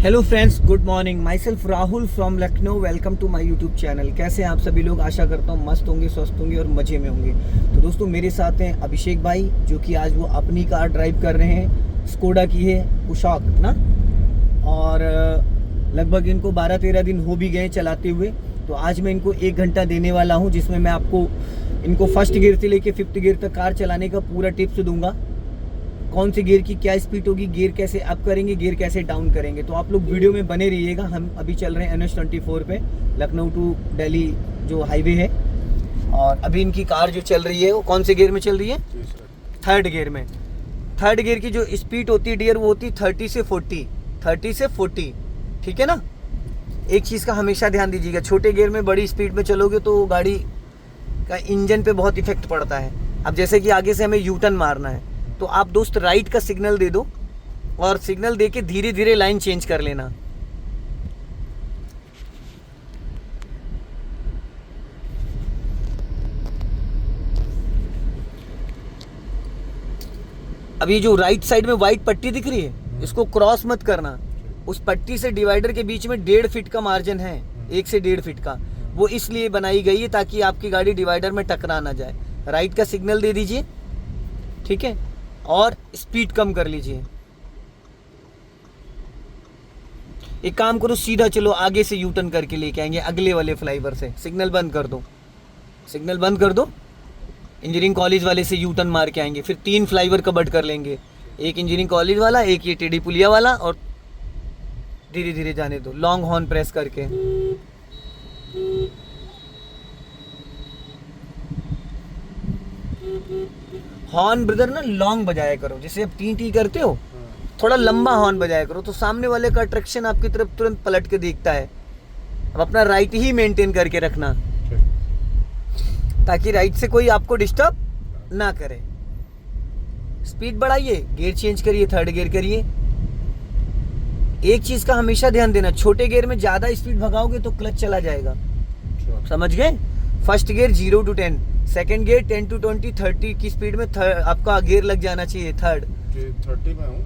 Hello friends, good morning. Myself Rahul from Lucknow. Welcome to my YouTube channel. कैसे हैं आप सभी लोग? आशा करता हूँ मस्त होंगे, स्वस्थ होंगे और मज़े में होंगे। तो दोस्तों, मेरे साथ हैं अभिषेक भाई, जो कि आज वो अपनी कार ड्राइव कर रहे हैं। स्कोडा की है कुशाक ना, और लगभग इनको 12-13 दिन हो भी गए चलाते हुए। तो आज मैं इनको 1 घंटा देने वाला हूँ, जिसमें मैं आपको इनको फर्स्ट गियर से लेके 5th गियर तक कार चलाने का पूरा टिप्स दूंगा। कौन से गियर की क्या स्पीड होगी, गियर कैसे अप करेंगे, गियर कैसे डाउन करेंगे। तो आप लोग वीडियो में बने रहिएगा। हम अभी चल रहे हैं NH24 पे, लखनऊ टू दिल्ली जो हाईवे है। और अभी इनकी कार जो चल रही है वो कौन से गियर में चल रही है? 3rd गियर में। 3rd गियर की जो स्पीड होती है डियर, वो होती है 30 से 40। ठीक है ना। एक चीज़ का हमेशा ध्यान दीजिएगा, छोटे गियर में बड़ी स्पीड में चलोगे तो गाड़ी का इंजन पे बहुत इफेक्ट पड़ता है। अब जैसे कि आगे से हमें यू टर्न मारना है, तो आप दोस्त राइट का सिग्नल दे दो और सिग्नल दे के धीरे धीरे लाइन चेंज कर लेना। अभी जो राइट साइड में व्हाइट पट्टी दिख रही है, इसको क्रॉस मत करना। उस पट्टी से डिवाइडर के बीच में 1.5 फीट का मार्जिन है, 1 से 1.5 फीट का। वो इसलिए बनाई गई है ताकि आपकी गाड़ी डिवाइडर में टकरा ना जाए। राइट का सिग्नल दे दीजिए, ठीक है, और स्पीड कम कर लीजिए। एक काम करो, सीधा चलो, आगे से यू टर्न करके लेके आएंगे अगले वाले फ्लाईओवर से। सिग्नल बंद कर दो, सिग्नल बंद कर दो। इंजीनियरिंग कॉलेज वाले से यू टर्न मार के आएंगे, फिर 3 फ्लाईओवर कवर कर लेंगे। एक इंजीनियरिंग कॉलेज वाला, एक ये टेढ़ी पुलिया वाला, और धीरे धीरे जाने दो, लॉन्ग हॉर्न प्रेस करके। हॉर्न ब्रदर ना लॉन्ग बजाया करो, जैसे अब टी टी करते हो, थोड़ा लंबा हॉर्न बजाया करो, तो सामने वाले का अट्रैक्शन आपकी तरफ तुरंत पलट के देखता है। अब अपना राइट ही मेंटेन करके रखना, ताकि राइट से कोई आपको डिस्टर्ब ना करे। स्पीड बढ़ाइए, गियर चेंज करिए, 3rd गियर करिए। एक चीज का हमेशा ध्यान देना, छोटे गियर में ज्यादा स्पीड भगाओगे तो क्लच चला जाएगा। समझ गए? First gear 0 to 10, 2nd gear 10 to 20, 30 की स्पीड में आपका गियर लग जाना चाहिए। 30 में हूँ,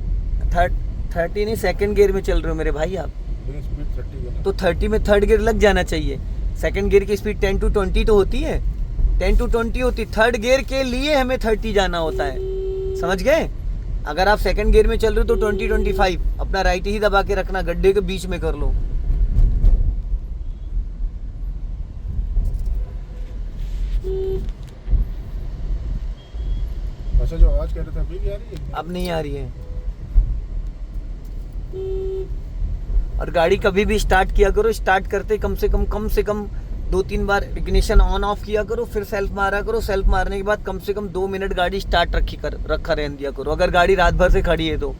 30 नहीं, 2nd गियर में चल रहे हो मेरे भाई आप, स्पीड 30 है। तो 30 में 3rd गियर लग जाना चाहिए। 2nd गियर की स्पीड 10 to 20 तो होती है, 10 to 20 होती। 3rd गियर के लिए हमें 30 जाना होता है। समझ गए? अगर आप 2nd गियर में चल रहे हो तो 20-25 अपना राइट ही दबा के रखना, गड्ढे के बीच में कर लो। अच्छा, जो आवाज कह रहे थे अभी भी आ रही है? अब नहीं आ रही है। और गाड़ी कभी भी स्टार्ट किया करो, स्टार्ट करते कम से कम 2-3 बार इग्निशन ऑन ऑफ किया करो, फिर सेल्फ मारा करो। सेल्फ मारने के बाद कम से कम 2 मिनट गाड़ी स्टार्ट रखा रहने दिया करो, अगर गाड़ी रात भर से खड़ी है तो।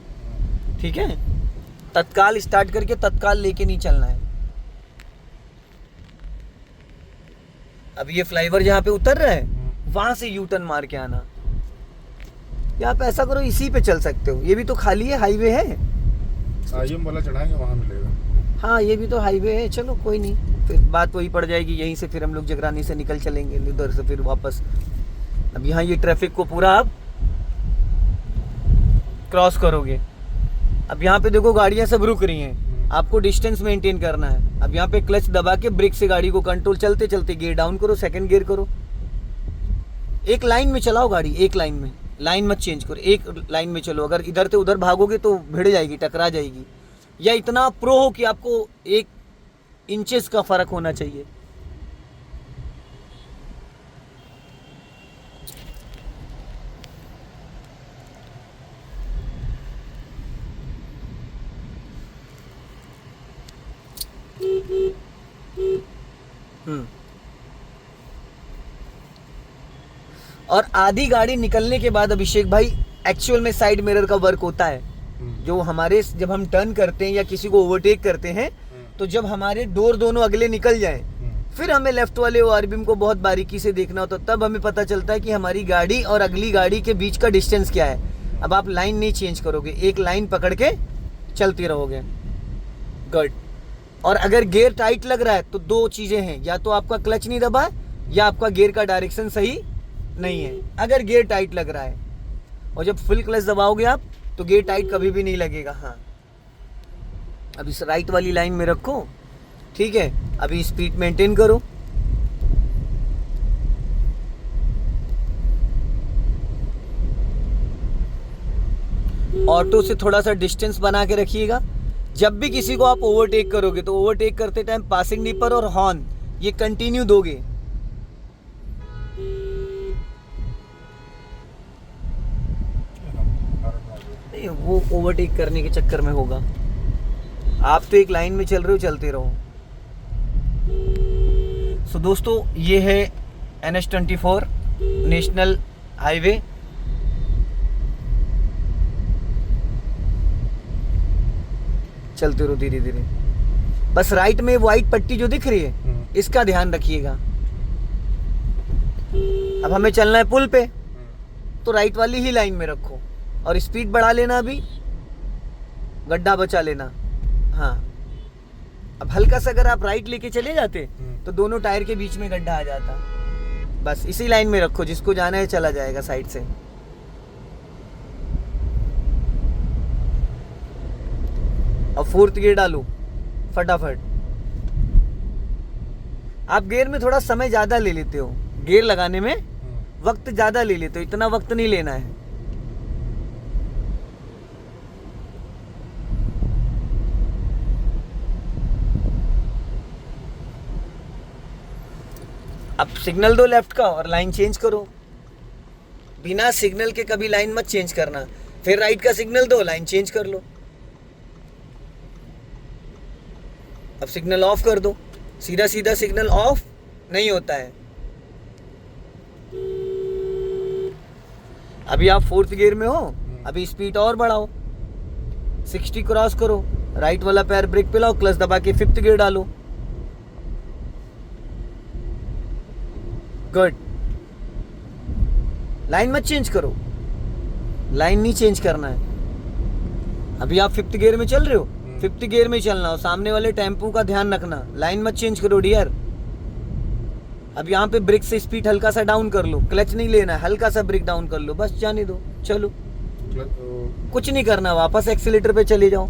ठीक है? तत्काल स्टार्ट करके तत्काल लेके नहीं चलना है। अब ये फ्लाईओवर जहाँ पे उतर रहा है, वहां से यू टर्न मार के आना। या आप ऐसा करो, इसी पे चल सकते हो, ये भी तो खाली है, हाईवे है। आईएम वाला चढ़ाएंगे, वहाँ मिलेगा। हाँ, ये भी तो हाईवे है। चलो कोई नहीं, फिर बात वही पड़ जाएगी। यहीं से फिर हम लोग जगरानी से निकल चलेंगे, उधर से फिर वापस। अब यहाँ ये ट्रैफिक को पूरा आप क्रॉस करोगे। अब यहाँ पे देखो गाड़ियाँ सब रुक रही हैं, आपको डिस्टेंस मेंटेन करना है। अब यहाँ पे क्लच दबा के ब्रेक से गाड़ी को कंट्रोल, चलते चलते गियर डाउन करो, 2nd गियर करो। एक लाइन में चलाओ गाड़ी, एक लाइन में, लाइन मत चेंज करो, एक लाइन में चलो। अगर इधर से उधर भागोगे तो भिड़ जाएगी, टकरा जाएगी। या इतना प्रो हो कि आपको 1 इंचेस का फर्क होना चाहिए। और आधी गाड़ी निकलने के बाद अभिषेक भाई, एक्चुअल में साइड मिरर का वर्क होता है। जो हमारे, जब हम टर्न करते हैं या किसी को ओवरटेक करते हैं, तो जब हमारे डोर दोनों अगले निकल जाएं, फिर हमें लेफ्ट वाले ORBM को बहुत बारीकी से देखना होता है। तब हमें पता चलता है कि हमारी गाड़ी और अगली गाड़ी के बीच का डिस्टेंस क्या है। अब आप लाइन नहीं चेंज करोगे, एक लाइन पकड़ के चलते रहोगे। गुड। और अगर गियर टाइट लग रहा है तो 2 चीजें हैं, या तो आपका क्लच नहीं दबा है, या आपका गियर का डायरेक्शन सही नहीं है। अगर गियर टाइट लग रहा है, और जब फुल क्लच दबाओगे आप, तो गियर टाइट कभी भी नहीं लगेगा। हाँ, अब इस राइट वाली लाइन में रखो, ठीक है। अभी स्पीड मेंटेन करो। ऑटो से थोड़ा सा डिस्टेंस बना के रखिएगा। जब भी किसी को आप ओवरटेक करोगे तो ओवरटेक करते टाइम पासिंग निपर और हॉर्न ये कंटिन्यू दोगे। नहीं, वो ओवरटेक करने के चक्कर में होगा। आप तो एक लाइन में चल रहे हो, चलते रहो। सो दोस्तों, ये है NH-24 नेशनल हाईवे। चलते रहो धीरे धीरे। बस राइट में व्हाइट पट्टी जो दिख रही है इसका ध्यान रखिएगा। अब हमें चलना है पुल पे, तो राइट वाली ही लाइन में रखो और स्पीड बढ़ा लेना। अभी गड्ढा बचा लेना। हाँ, अब हल्का सा अगर आप राइट लेके चले जाते तो दोनों टायर के बीच में गड्ढा आ जाता। बस इसी लाइन में रखो, जिसको जाना है चला जाएगा साइड से। और फोर्थ गियर डालो फटाफट। आप गियर में थोड़ा समय ज्यादा ले लेते हो, गियर लगाने में वक्त ज्यादा ले लेते हो, इतना वक्त नहीं लेना है। अब सिग्नल दो लेफ्ट का और लाइन चेंज करो। बिना सिग्नल के कभी लाइन मत चेंज करना। फिर राइट का सिग्नल दो, लाइन चेंज कर लो। अब सिग्नल ऑफ कर दो। सीधा सीधा सिग्नल ऑफ नहीं होता है। अभी आप फोर्थ गियर में हो, अभी स्पीड और बढ़ाओ। 60 क्रॉस करो, राइट वाला पैर ब्रेक पे लाओ, क्लच दबा के फिफ्थ गियर डालो। गुड। लाइन मत चेंज करो, लाइन नहीं चेंज करना है। अभी आप फिफ्थ गियर में चल रहे हो, फिफ्थ गियर में चलना हो। सामने वाले टेम्पो का ध्यान रखना, लाइन मत चेंज करो डियर। अब यहाँ पे ब्रेक से स्पीड हल्का सा डाउन कर लो, क्लच नहीं लेना है, हल्का सा ब्रेक डाउन कर लो, बस जाने दो। चलो, कुछ नहीं करना, वापस एक्सीलेटर पे चले जाओ।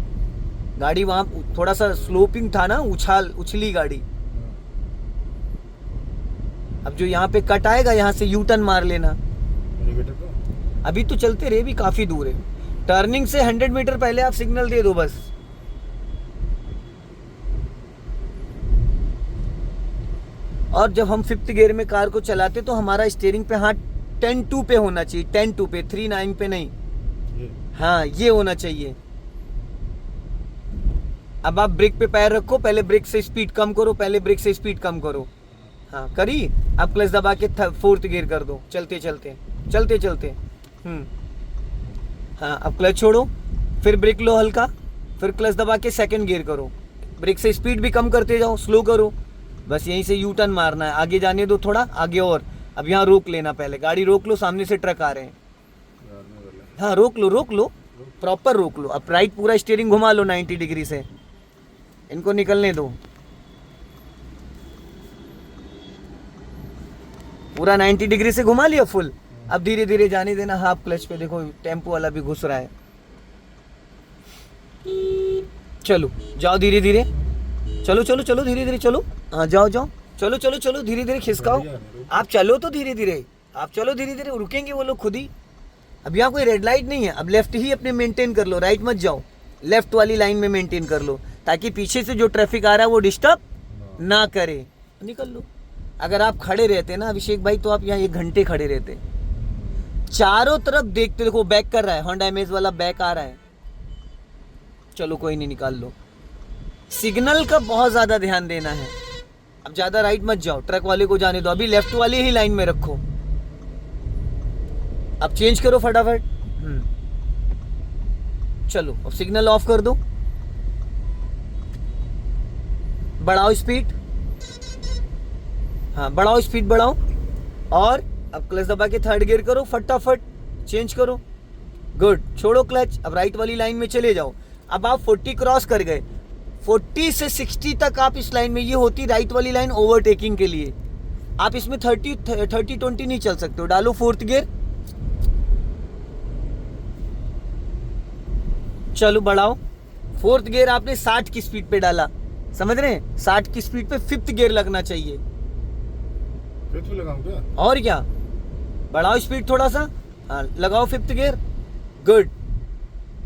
गाड़ी वहां थोड़ा सा स्लोपिंग था ना, उछली गाड़ी। अब जो यहाँ पे कट आएगा, यहाँ से यू टर्न मार लेना। अभी तो चलते रहे, भी काफी दूर है। टर्निंग से 100 मीटर पहले आप सिग्नल दे दो बस। और जब हम फिफ्थ गियर में कार को चलाते तो हमारा स्टीयरिंग पे हाथ 10-2 पे होना चाहिए, 10-2 पे, 3-9 पे नहीं। हाँ, ये होना चाहिए। अब आप ब्रेक पे पैर रखो, पहले ब्रेक से स्पीड कम करो, पहले ब्रेक से स्पीड कम करो। हाँ, करी। अब क्लच दबा के फोर्थ गियर कर दो, चलते चलते चलते चलते। हाँ, अब क्लच छोड़ो, फिर ब्रेक लो हल्का, फिर क्लच दबा के सेकंड गियर करो। ब्रेक से स्पीड भी कम करते जाओ, स्लो करो। बस यहीं से यू टर्न मारना है, आगे जाने दो थोड़ा आगे। और अब यहाँ रोक लेना, पहले गाड़ी रोक लो, सामने से ट्रक आ रहे हैं। हाँ, रोक लो, रोक लो, प्रॉपर रोक लो। अब राइट पूरा स्टीयरिंग घुमा लो 90 डिग्री से, इनको निकलने दो। पूरा 90 डिग्री से घुमा लिया फुल। अब धीरे धीरे जाने देना। हाफ क्लच पे देखो, टेम्पो वाला भी घुस रहा है। चलो, जाओ धीरे धीरे, चलो चलो चलो, धीरे धीरे चलो। हाँ, जाओ जाओ, चलो चलो चलो, धीरे धीरे खिसकाओ। आप चलो तो धीरे धीरे, आप चलो धीरे धीरे, रुकेंगे वो लोग खुद ही। अब यहाँ कोई रेड लाइट नहीं है, अब लेफ्ट ही अपने मेंटेन कर लो, राइट मत जाओ। लेफ्ट वाली लाइन में मेंटेन कर लो, ताकि पीछे से जो ट्रैफिक आ रहा है वो डिस्टर्ब ना करे। निकल लो। अगर आप खड़े रहते ना अभिषेक भाई, तो आप यहाँ 1 घंटे खड़े रहते। चारों तरफ देखते, देखो बैक कर रहा है, होंडा इमेज वाला बैक आ रहा है। चलो कोई नहीं, निकाल लो। सिग्नल का बहुत ज्यादा ध्यान देना है। अब ज्यादा राइट मत जाओ, ट्रक वाले को जाने दो। अभी लेफ्ट वाली ही लाइन में रखो। अब चेंज करो फटाफट। चलो, अब सिग्नल ऑफ कर दो, बढ़ाओ स्पीड। हाँ, बढ़ाओ स्पीड, बढ़ाओ। और अब क्लच दबा के थर्ड गियर करो, फटाफट चेंज करो। गुड, छोड़ो क्लच। अब राइट वाली लाइन में चले जाओ। अब आप 40 क्रॉस कर गए, 40 से 60 तक आप इस लाइन में, ये होती राइट वाली लाइन ओवरटेकिंग के लिए। आप इसमें 30-20 नहीं चल सकते हो। डालो फोर्थ गियर, चलो बढ़ाओ 4th गियर आपने 60 की स्पीड पे डाला, समझ रहे हैं, 60 की स्पीड पे 5th गियर लगना चाहिए। फिर भी लगाऊं क्या? और क्या, बढ़ाओ स्पीड थोड़ा सा, हाँ लगाओ 5th गियर। गुड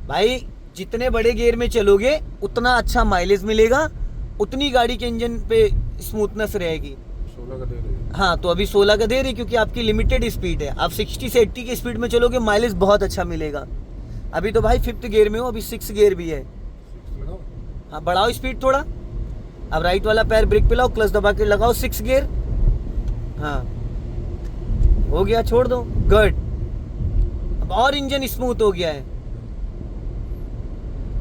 भाई, जितने बड़े गियर में चलोगे उतना अच्छा माइलेज मिलेगा, उतनी गाड़ी के इंजन पे स्मूथनेस रहेगी। 16 का दे रही है। हाँ तो अभी 16 का दे रही, क्योंकि आपकी लिमिटेड स्पीड है। आप 60 से 80 की स्पीड में चलोगे, माइलेज बहुत अच्छा मिलेगा। अभी तो भाई 5th गियर में हो, अभी 6 गियर भी है। 6 लगाऊं? हाँ बढ़ाओ स्पीड थोड़ा, अब राइट वाला पैर ब्रेक पे लाओ, क्लच दबा के लगाओ 6 गियर। हाँ हो गया, छोड़ दो। गुड, अब और इंजन स्मूथ हो गया है।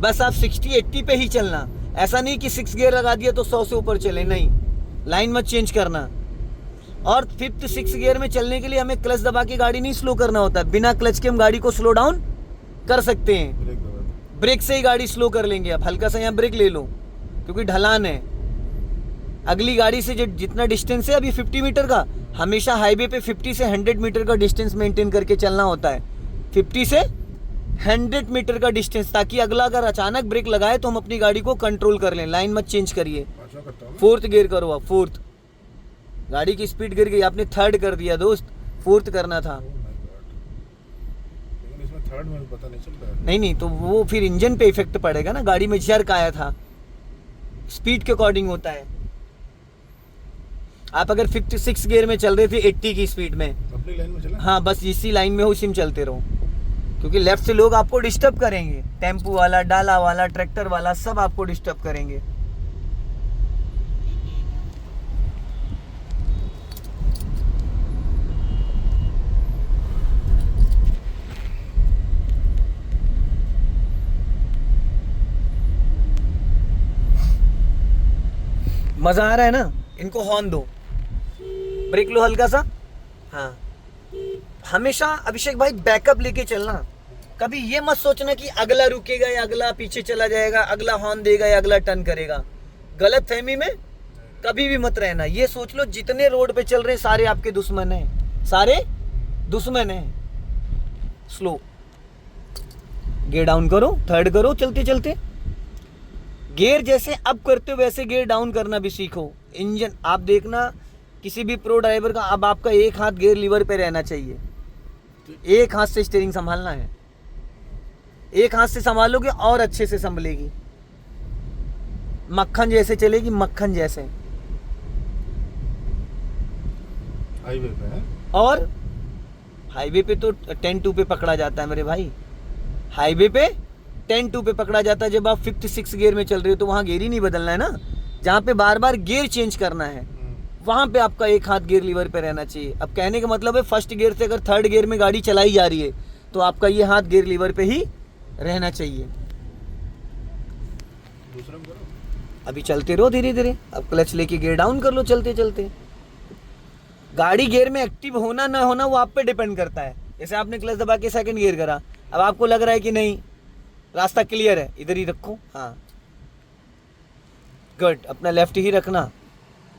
बस आप 60-80 पे ही चलना, ऐसा नहीं कि 6 गियर लगा दिया तो 100 से ऊपर चले, नहीं, लाइन मत चेंज करना। और 5th 6 गियर में चलने के लिए हमें क्लच दबा के गाड़ी नहीं स्लो करना होता, बिना क्लच के हम गाड़ी को स्लो डाउन कर सकते हैं। ब्रेक दबा दो। ब्रेक से ही गाड़ी स्लो कर लेंगे। अब हल्का सा यहाँ ब्रेक ले लो, क्योंकि ढलान है। अगली गाड़ी से जो जितना डिस्टेंस है अभी 50 मीटर का, हमेशा हाईवे पे 50 से 100 मीटर का डिस्टेंस मेंटेन करके चलना होता है। 50 से 100 मीटर का डिस्टेंस, ताकि अगला अगर अचानक ब्रेक लगाए तो हम अपनी गाड़ी को कंट्रोल कर लें। लाइन मत चेंज करिए। 5वां करता हूं मैं। 4th गियर करो आप, 4th। गाड़ी की स्पीड गिर गई, आपने 3rd कर दिया दोस्त, 4th करना था। Oh my God। लेकिन इसमें 3rd में भी पता नहीं चल रहा है। नहीं तो वो फिर इंजन पे इफेक्ट पड़ेगा ना, गाड़ी में जर्क आया था, स्पीड के अकॉर्डिंग होता है। आप अगर 56 गियर में चल रहे थे 80 की स्पीड में, अपनी लाइन में चला? हाँ बस इसी लाइन में हो, उसी में चलते रहो, क्योंकि लेफ्ट से लोग आपको डिस्टर्ब करेंगे। टेम्पू वाला, डाला वाला, ट्रैक्टर वाला, सब आपको डिस्टर्ब करेंगे। मजा आ रहा है ना, इनको हॉर्न दो, ब्रेक लो हल्का सा। हाँ हमेशा अभिषेक भाई बैकअप लेके चलना, कभी ये मत सोचना कि अगला रुकेगा या अगला पीछे चला जाएगा, अगला हॉर्न देगा या अगला टर्न करेगा। गलत फहमी में कभी भी मत रहना। ये सोच लो जितने रोड पे चल रहे हैं सारे आपके दुश्मन हैं, सारे दुश्मन हैं। स्लो गियर डाउन करो, 3rd करो चलते चलते। गियर जैसे अप करते हो वैसे गियर डाउन करना भी सीखो। इंजन आप देखना, किसी भी प्रो ड्राइवर का, अब आपका एक हाथ गियर लीवर पे रहना चाहिए, एक हाथ से स्टीयरिंग संभालना है। एक हाथ से संभालोगे और अच्छे से संभलेगी, मक्खन जैसे चलेगी, मक्खन जैसे। हाईवे पे है। और हाईवे पे तो 10-2 पे पकड़ा जाता है मेरे भाई, हाईवे पे 10-2 पे पकड़ा जाता है। जब आप 5th 6 गियर में चल रहे हो तो वहाँ गियर ही नहीं बदलना है ना, जहाँ पे बार बार गियर चेंज करना है वहाँ पे आपका एक हाथ गियर लीवर पे रहना चाहिए। अब कहने का मतलब है 1st गियर से अगर 3rd गियर में गाड़ी चलाई जा रही है तो आपका ये हाथ गियर लीवर पे ही रहना चाहिए। दूसरा में करो। अभी चलते रहो धीरे धीरे, अब क्लच लेके गियर डाउन कर लो चलते चलते। गाड़ी गियर में एक्टिव होना ना होना वो आप पे डिपेंड करता है। जैसे आपने क्लच दबा के 2nd गियर करा, अब आपको लग रहा है कि नहीं रास्ता क्लियर है, इधर ही रखो। हाँ गुड, अपना लेफ्ट ही रखना।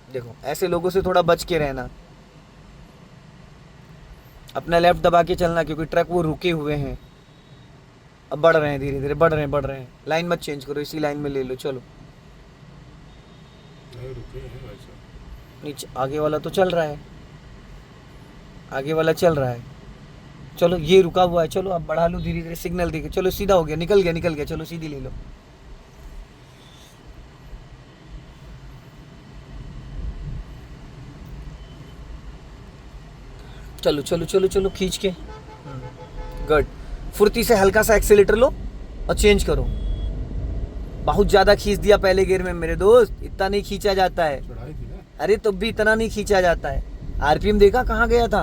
देखो ऐसे लोगों से थोड़ा बच के रहना, अपना लेफ्ट दबा के चलना, क्योंकि ट्रक वो रुके हुए हैं। अब बढ़ रहे हैं धीरे धीरे, बढ़ रहे हैं। लाइन मत चेंज करो, इसी लाइन में ले लो, चलो। नहीं रुके हैं भाई साहब। नीचे आगे वाला तो चल रहा है, आगे वाला चल रहा है। चलो ये रुका हुआ है, चलो अब बढ़ा लो धीरे धीरे, सिग्नल देके चलो, सीधा हो गया, निकल गया, चलो सीधी ले लो। चलो खींच के। गुड, फुर्ती से हल्का सा एक्सीलेटर लो और चेंज करो। बहुत ज्यादा खींच दिया पहले गियर में मेरे दोस्त, इतना नहीं खींचा जाता है। चढ़ाई थी ना। अरे तो भी इतना नहीं खींचा जाता है। आरपीएम देखा कहाँ गया था?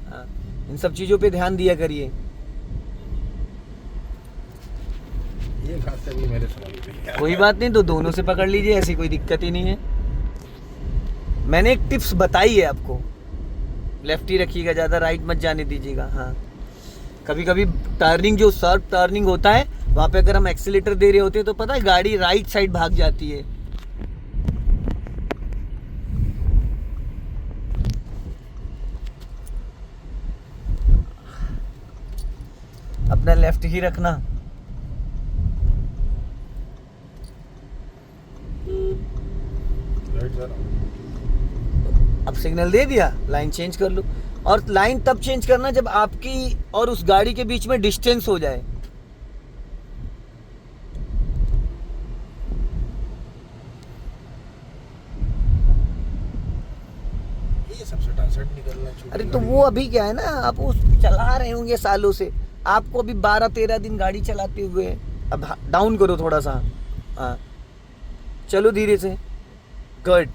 हाँ, इन सब चीजों पे ध्यान दिया करिए। ये रास्ते भी मेरे समझ में कोई बात नहीं, तो दोनों से पकड़ लीजिए, ऐसी कोई दिक्कत ही नहीं है। मैंने एक टिप्स बताई है आपको, लेफ्ट ही रखिएगा, ज़्यादा राइट मत जाने दीजिएगा। हाँ कभी कभी टर्निंग, जो शार्प टर्निंग होता है वहाँ पे अगर हम एक्सीलेटर दे रहे होते हैं तो पता है गाड़ी राइट साइड भाग जाती है। अपना लेफ्ट ही रखना। सिग्नल दे दिया, लाइन चेंज कर लो। और लाइन तब चेंज करना जब आपकी और उस गाड़ी के बीच में डिस्टेंस हो जाए। ये सब सटासट निकलना छोटी अरे तो गाड़ी वो अभी क्या है ना, आप उस चला रहे होंगे सालों से, आपको अभी 12-13 दिन गाड़ी चलाते हुए। अब डाउन करो थोड़ा सा, हाँ चलो धीरे से, गुड।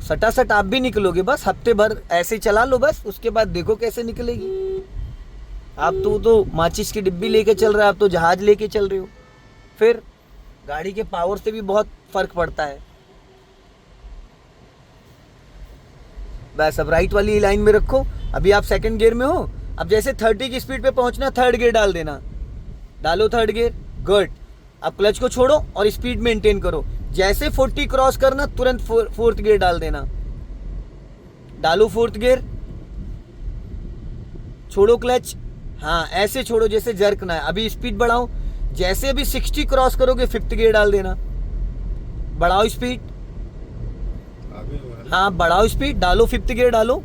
सटासट आप भी निकलोगे, बस हफ्ते भर ऐसे चला लो बस, उसके बाद देखो कैसे निकलेगी। आप तो माचिस की डिब्बी लेके चल रहे हो, आप तो जहाज लेके चल रहे हो। फिर गाड़ी के पावर से भी बहुत फर्क पड़ता है। बस अब राइट वाली लाइन में रखो। अभी आप सेकंड गियर में हो, अब जैसे 30 की स्पीड पे पहुंचना, थर्ड गियर डाल देना, डालो थर्ड गियर, गुड। अब क्लच को छोड़ो और स्पीड मेंटेन करो। जैसे 40 क्रॉस करना, तुरंत फोर्थ गियर डाल देना, डालो फोर्थ गियर, छोड़ो क्लच, हाँ ऐसे छोड़ो जैसे जर्क ना है। अभी स्पीड बढ़ाओ, जैसे अभी 60 क्रॉस करोगे फिफ्थ गियर डाल देना, बढ़ाओ स्पीड, आगे हाँ बढ़ाओ स्पीड, डालो फिफ्थ गियर डालो।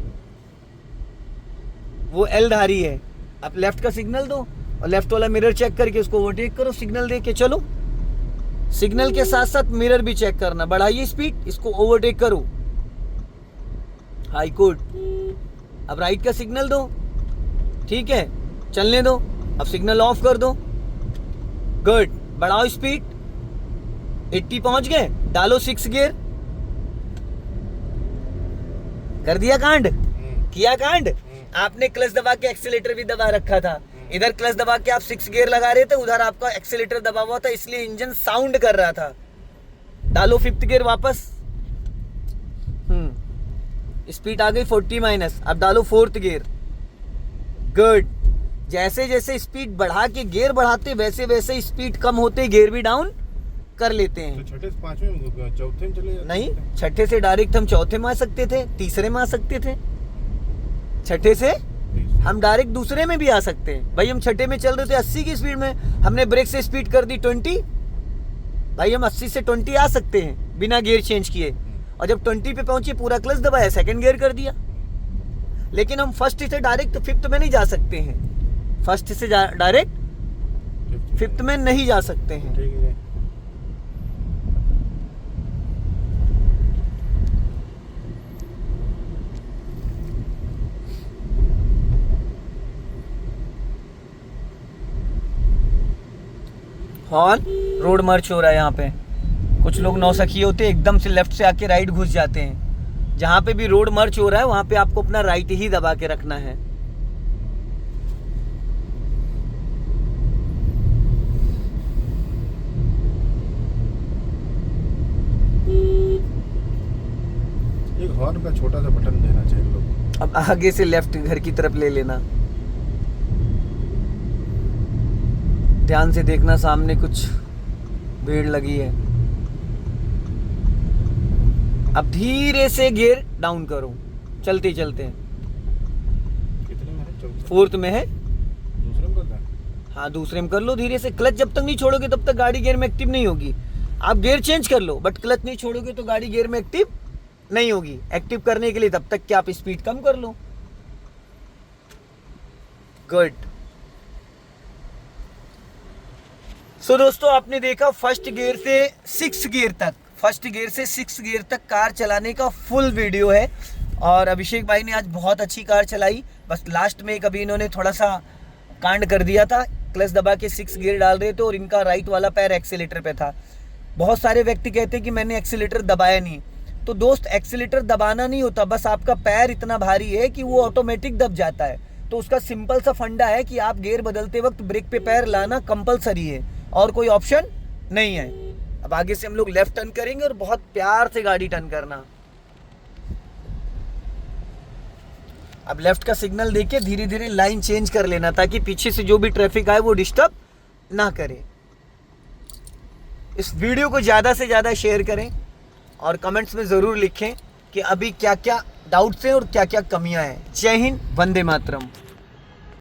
वो एल धारी है। अब लेफ्ट का सिग्नल दो और लेफ्ट वाला मिरर चेक करके उसको ओवरटेक करो, सिग्नल दे के चलो। सिग्नल के साथ साथ मिरर भी चेक करना, बढ़ाइए स्पीड, इसको ओवरटेक करो, हाई कोर्ट। अब राइट का सिग्नल दो, ठीक है चलने दो। अब सिग्नल ऑफ कर दो, गुड। बढ़ाओ स्पीड, 80 पहुंच गए, डालो 6 गियर, कर दिया कांड, किया कांड। आपने क्लच दबा के एक्सीलेटर भी दबा रखा था, इधर क्लच दबा के आप 6 गियर लगा रहे थे, उधर आपका एक्सीलेटर दबा हुआ था, इसलिए इंजन साउंड कर रहा था। डालो फिफ्थ गियर वापस, स्पीड आ गई 40 माइनस। अब डालो फोर्थ गियर, गुड। जैसे जैसे स्पीड बढ़ा के गियर बढ़ाते, वैसे वैसे स्पीड कम होते गियर भी डाउन कर लेते हैं। तो छठे से पांचवें में, चौथे में चले जाते नहीं, हैं। छठे से डायरेक्ट हम चौथे में आ सकते थे, तीसरे में आ सकते थे, छठे से हम डायरेक्ट दूसरे में भी आ सकते हैं। भाई हम छठे में चल रहे थे 80 की स्पीड में, हमने ब्रेक से स्पीड कर दी 20, भाई हम 80 से 20 आ सकते हैं बिना गियर चेंज किए। और जब 20 पे पहुंचे, पूरा क्लच दबाया, सेकंड गियर कर दिया। लेकिन हम फर्स्ट से डायरेक्ट फिफ्थ में नहीं जा सकते हैं, फर्स्ट से डायरेक्ट फिफ्थ में नहीं जा सकते हैं। ठीक है। हॉर्न, रोड मर्च हो रहा है यहाँ पे। कुछ लोग नौसखिए होते हैं, एकदम से लेफ्ट से आके राइट घुस जाते हैं। जहाँ पे भी रोड मर्च हो रहा है वहाँ पे आपको अपना राइट ही दबा के रखना है। एक हॉर्न का छोटा सा बटन देना चाहिए लोग। अब आगे से लेफ्ट घर की तरफ ले लेना, ध्यान से देखना, सामने कुछ भीड़ लगी है। अब धीरे से गियर डाउन करो, चलते चलते। कितने में है? चौथे? फोर्थ में है, दूसरे में करता है? हाँ दूसरे में कर लो धीरे से। क्लच जब तक नहीं छोड़ोगे तब तक गाड़ी गियर में एक्टिव नहीं होगी। आप गियर चेंज कर लो, बट क्लच नहीं छोड़ोगे तो गाड़ी गियर में एक्टिव नहीं होगी। एक्टिव करने के लिए तब तक कि आप स्पीड कम कर लो, गुड। सो दोस्तों आपने देखा फर्स्ट गियर से 6 गियर तक, फर्स्ट गियर से 6 गियर तक कार चलाने का फुल वीडियो है। और अभिषेक भाई ने आज बहुत अच्छी कार चलाई, बस लास्ट में कभी इन्होंने थोड़ा सा कांड कर दिया था। क्लच दबा के 6 गियर डाल रहे थे और इनका राइट वाला पैर एक्सीलेटर पे था। बहुत सारे व्यक्ति कहते हैं कि मैंने एक्सीलेटर दबाया नहीं। तो दोस्त एक्सीलेटर दबाना नहीं होता, बस आपका पैर इतना भारी है कि वो ऑटोमेटिक दब जाता है। तो उसका सिंपल सा फंडा है कि आप गियर बदलते वक्त ब्रेक पे पैर लाना कंपलसरी है और कोई ऑप्शन नहीं है। अब आगे से हम लोग लेफ्ट टर्न करेंगे और बहुत प्यार से गाड़ी टर्न करना। अब लेफ्ट का सिग्नल देके धीरे धीरे लाइन चेंज कर लेना, ताकि पीछे से जो भी ट्रैफिक आए वो डिस्टर्ब ना करे। इस वीडियो को ज़्यादा से ज़्यादा शेयर करें और कमेंट्स में ज़रूर लिखें कि अभी क्या क्या डाउट्स हैं और क्या क्या कमियां हैं। जय हिंद, वंदे मातरम।